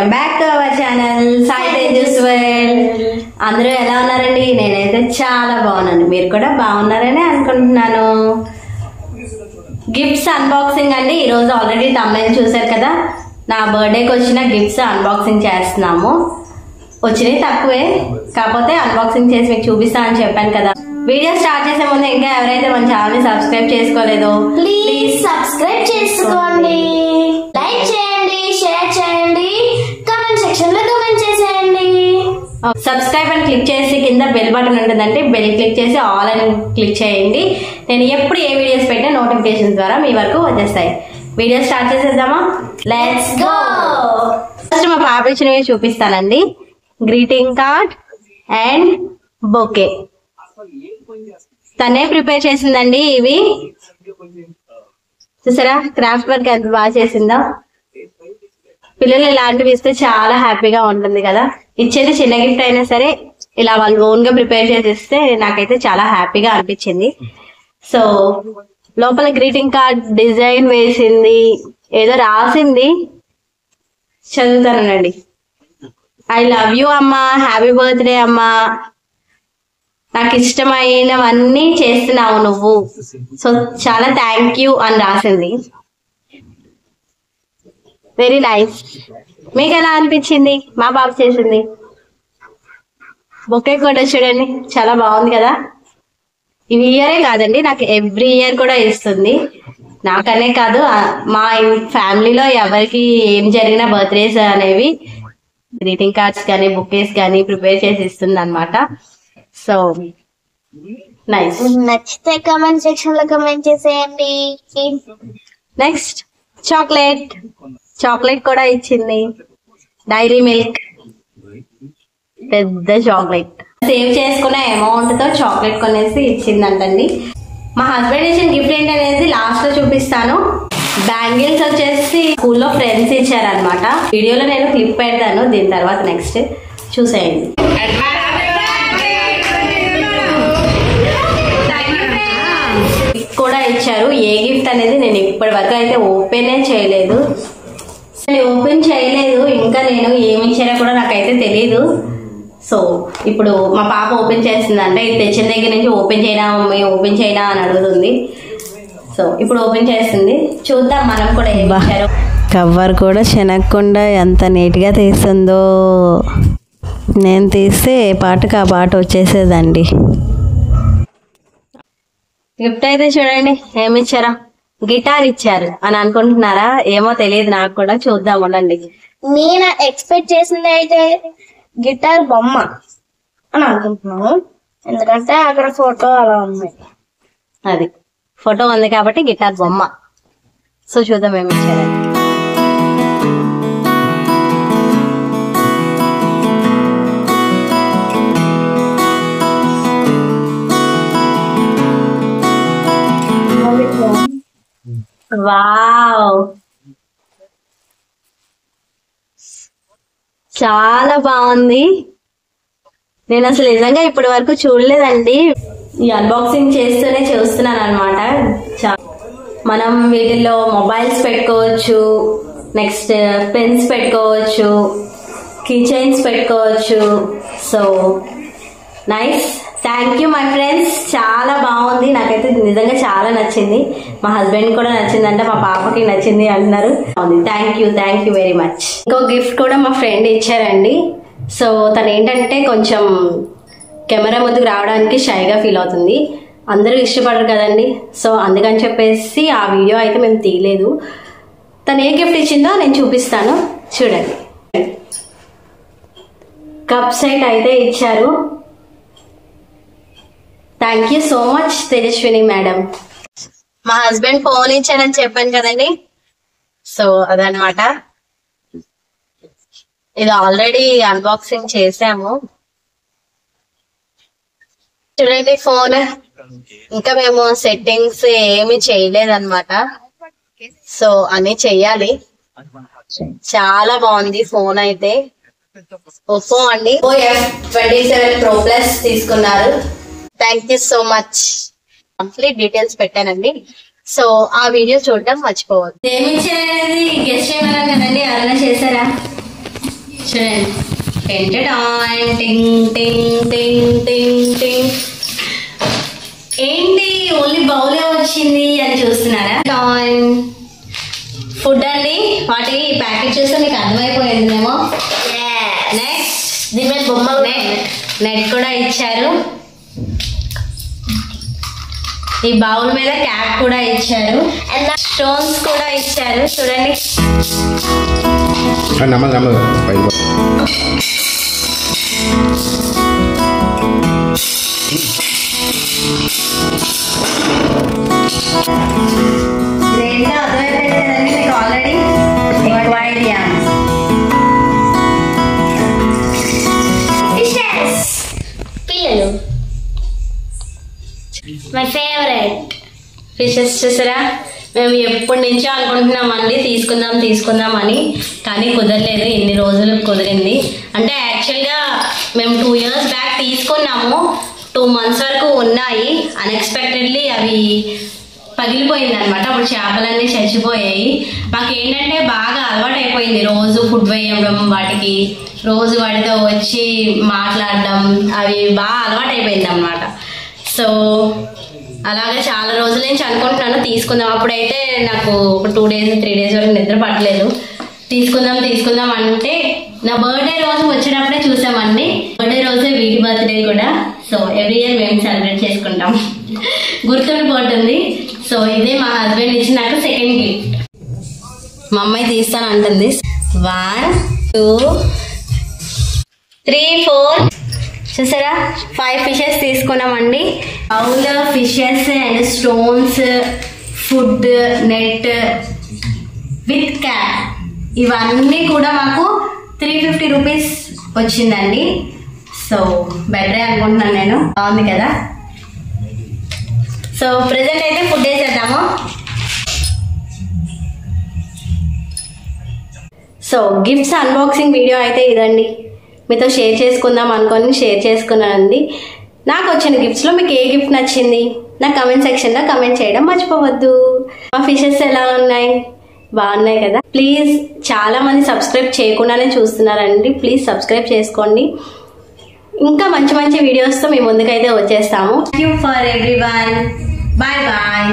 Welcome back to our channel Sai Tejas world. అందరూ ఎలా ఉన్నారండి? నేనైతే చాలా బాగున్నాను, మీరు కూడా బాగున్నారని అనుకుంటున్నాను. గిఫ్ట్స్ అన్బాక్సింగ్ అండి. ఈరోజు ఆల్రెడీ తమ్ముళ్ళు చూసారు కదా, నా బర్త్డేకి వచ్చిన గిఫ్ట్స్ అన్బాక్సింగ్ చేస్తున్నాము. వచ్చినవి తక్కువే, కాకపోతే అన్బాక్సింగ్ చేసి మీకు చూపిస్తా అని చెప్పాను కదా. వీడియో స్టార్ట్ చేసే ముందు ఇంకా ఎవరైతే మన ఛానల్ ని సబ్స్క్రైబ్ చేసుకోలేదో ప్లీజ్ సబ్స్క్రైబ్ చేసుకోండి, లైక్ చేయండి, షేర్ చేయండి, కామెంట్ సెక్షన్ లో కామెంట్ చేసేయండి. సబ్స్క్రైబ్ అని క్లిక్ చేసి కింద బెల్ బటన్ ఉంటుందంటే బెల్ క్లిక్ చేసి ఆల్ అని క్లిక్ చేయండి. నేను ఎప్పుడు ఏ వీడియోస్ పెట్టినా నోటిఫికేషన్ ద్వారా మీ వరకు వచ్చేస్తాయి. వీడియో స్టార్ట్ చేసేద్దామా? Let's go. ఫస్ట్ మా పాప ఇచ్చినవి చూపిస్తానండి. గ్రీటింగ్ కార్డ్ అండ్ బొకే తనే ప్రిపేర్ చేసిందండి. ఇవి చూసారా క్రాఫ్ట్ వర్క్ ఎంత బాగా చేసిందో. పిల్లలు ఇలాంటివి ఇస్తే చాలా హ్యాపీగా ఉంటుంది కదా. ఇచ్చేది చిన్న గిఫ్ట్ అయినా సరే ఇలా వాళ్ళు ఓన్ గా ప్రిపేర్ చేసి ఇస్తే నాకైతే చాలా హ్యాపీగా అనిపించింది. సో లోపల గ్రీటింగ్ కార్డ్ డిజైన్ వేసింది, ఏదో రాసింది, చదువుతానండి. ఐ లవ్ యూ అమ్మా, హ్యాపీ బర్త్డే అమ్మా, నాకు ఇష్టమైనవన్నీ చేస్తున్నావు నువ్వు, సో చాలా థ్యాంక్ యూ అని రాసింది. Very nice. మీకు ఎలా అనిపించింది? మా బాబు చేసింది. బొకే కూడా చూడండి, చాలా బాగుంది కదా. ఇవి ఇయరే కాదండి, నాకు ఎవ్రీ ఇయర్ కూడా ఇస్తుంది. నాకనే కాదు, మా ఫ్యామిలీలో ఎవరికి ఏం జరిగిన బర్త్డేస్ అనేవి గ్రీటింగ్ కార్డ్స్ కానీ బుకేస్ కానీ ప్రిపేర్ చేసి ఇస్తుంది అనమాట. So nice. నచ్చితే కామెంట్ సెక్షన్ లో కామెంట్ చేసేయండి. నెక్స్ట్ చాక్లెట్ కూడా ఇచ్చింది. డైరీ మిల్క్ పెద్ద చాక్లెట్. సేవ్ చేసుకున్న అమౌంట్ తో చాక్లెట్ కొనేసి ఇచ్చిందంటండి. మా హస్బెండ్ ఇచ్చిన గిఫ్ట్ ఏంటనేది లాస్ట్ లో చూపిస్తాను. బ్యాంగిల్స్ వచ్చేసి స్కూల్లో ఫ్రెండ్స్ ఇచ్చారనమాట. వీడియోలో నేను క్లిప్ పెడతాను, దీని తర్వాత నెక్స్ట్ చూసేయండి. కూడా ఇచ్చారు. ఏ గిఫ్ట్ అనేది నేను ఇప్పటి వరకు అయితే ఓపెనే చేయలేదు. ఇంకా నేను ఏమి ఇచ్చారో కూడా నాకైతే తెలీదు. సో ఇప్పుడు మా పాప ఓపెన్ చేస్తుందంటే, ఇది తెచ్చిన దగ్గర నుంచి ఓపెన్ చేయనా మమ్మీ, ఓపెన్ చేయనా అని అడుగుతుంది. సో ఇప్పుడు ఓపెన్ చేస్తుంది, చూద్దాం మనం కూడా ఏమి ఇచ్చారో. కవర్ కూడా చెనక్కుండా ఎంత నీట్గా తీస్తుందో. నేను తీస్తే ఏ పాటకు ఆ పాట వచ్చేసేదండి. గిఫ్ట్ అయితే చూడండి ఏమి ఇచ్చారా. గిటార్ ఇచ్చారు అని అనుకుంటున్నారా? ఏమో తెలియదు నాకు కూడా, చూద్దాం ఉండండి. నేను ఎక్స్పెక్ట్ చేసింది అయితే గిటార్ బొమ్మ అని అనుకుంటున్నాను, ఎందుకంటే అక్కడ ఫోటో అలా ఉంది. అది ఫోటో ఉంది కాబట్టి గిటార్ బొమ్మ. సో చూద్దాం ఏమి ఇచ్చారని. వావ్, చాలా బాగుంది. నేను అసలు నిజంగా ఇప్పటి వరకు చూడలేదండి. ఈ అన్బాక్సింగ్ చేస్తూనే చూస్తున్నాను అనమాట. మనం వీటిల్లో మొబైల్స్ పెట్టుకోవచ్చు, నెక్స్ట్ పెన్స్ పెట్టుకోవచ్చు, కీ చైన్స్ పెట్టుకోవచ్చు. So nice. Thank you my friends. చాలా బాగుంది, నాకైతే నిజంగా చాలా నచ్చింది. మా హస్బెండ్ కూడా నచ్చిందంటే, మా పాపకి నచ్చింది అంటున్నారు. Thank you very much. ఇంకో గిఫ్ట్ కూడా మా ఫ్రెండ్ ఇచ్చారండి. సో తను ఏంటంటే కొంచెం కెమెరా ముందుకు రావడానికి షైగా ఫీల్ అవుతుంది. అందరూ ఇష్టపడరు కదండి. సో అందుకని చెప్పేసి ఆ వీడియో అయితే మేము తీయలేదు. తను ఏ గిఫ్ట్ ఇచ్చిందో నేను చూపిస్తాను, చూడండి. కప్ సెట్ అయితే ఇచ్చారు. Thank you so much Tejaswini madam. మా హస్బెండ్ ఫోన్ ఇచ్చారని చెప్పాను కదండి. సో అదనమాట. ఇది ఆల్రెడీ అన్బాక్సింగ్ చేసాము. చూడండి ఫోన్. ఇంకా మేము సెట్టింగ్స్ ఏమి చేయలేదన్నమాట. సో అన్ని చెయ్యాలి. చాలా బాగుంది ఫోన్ అయితే. ఒప్పో అండి, F27 Pro Plus తీసుకున్నారు. Thank you so much. Complete details పెట్టానండి. సో ఆ వీడియో చూడడం మర్చిపోవద్దు. ఏమి ఇచ్చారనేది గెస్ట్ చేయమన్నారు కదండి, ఎవరైనా చేశారా? చూడండి, టింగ్ టింగ్ టింగ్ టింగ్ టింగ్. ఏంటి ఓన్లీ బౌలే వచ్చింది అని చూస్తున్నారా? ఫుడ్ అండి. వాటి ప్యాకెట్ చూస్తే మీకు అర్థమైపోయిందేమో. నెక్స్ట్ దీని మీద బొమ్మలు నెట్ కూడా ఇచ్చారు. ఈ బౌల్ మీద క్యాప్ కూడా ఇచ్చారు. అండ్ స్టోన్స్ కూడా ఇచ్చారు. చూడండి, ఇదేంటో అర్థమైపోయింది కదండి మీకు ఆల్రెడీ. ఎక్వైరియం, పిల్లలు మై ఫేవరెట్ ఫిషెస్. చూసారా, మేము ఎప్పటి నుంచో అనుకుంటున్నామండి తీసుకుందాం అని, కానీ కుదరలేదు. ఇన్ని రోజులు కుదిరింది అంటే యాక్చువల్గా మేము 2 years బ్యాక్ తీసుకున్నాము. 2 months వరకు ఉన్నాయి. అన్ఎక్స్పెక్టెడ్లీ అవి పగిలిపోయింది అనమాట. అప్పుడు చేపలన్నీ చచ్చిపోయాయి. మాకు ఏంటంటే బాగా అలవాటు అయిపోయింది రోజు ఫుడ్ వేయడం, వాటికి రోజు వాటితో వచ్చి మాట్లాడడం, అవి బాగా అలవాటు అయిపోయింది అనమాట. సో అలాగే చాలా రోజుల నుంచి అనుకుంటున్నాను తీసుకుందాం. అప్పుడైతే నాకు ఒక 2 days 3 days వరకు నిద్ర పట్టలేదు. తీసుకుందాం అంటే నా బర్త్డే రోజు వచ్చినప్పుడే చూసామండి. బర్త్డే రోజే వీటి బర్త్డే కూడా. సో ఎవ్రీ ఇయర్ మేము సెలబ్రేట్ చేసుకుంటాం. గుర్తుండిపోతుంది. సో ఇదే మా హస్బెండ్ ఇచ్చి నాకు సెకండ్ గిఫ్ట్. మా అమ్మాయి తీస్తాను అంటుంది. 1 2 3 4 చూసారా, 5 fishes తీసుకున్నామండి. Bowl, fishes and stones, food, net with cap, ఇవన్నీ కూడా మాకు 350 rupees వచ్చిందండి. సో బెటరే అనుకుంటున్నాను నేను. బాగుంది కదా. సో ప్రెజెంట్ అయితే ఫుడ్ వేసేద్దాము. సో గిఫ్ట్స్ అన్బాక్సింగ్ వీడియో అయితే ఇదండి. మీతో షేర్ చేసుకుందాం అనుకొని షేర్ చేసుకున్నానండి. నాకు వచ్చిన గిఫ్ట్స్లో మీకు ఏ గిఫ్ట్ నచ్చింది నా కమెంట్ సెక్షన్లో కమెంట్ చేయడం మర్చిపోవద్దు. మా ఫిషెస్ ఎలా ఉన్నాయి? బాగున్నాయి కదా. ప్లీజ్, చాలా మంది సబ్స్క్రైబ్ చేయకుండానే చూస్తున్నారండి. ప్లీజ్ సబ్స్క్రైబ్ చేసుకోండి. ఇంకా మంచి మంచి వీడియోస్తో మీ ముందుకైతే వచ్చేస్తాము. Thank you for everyone. Bye bye.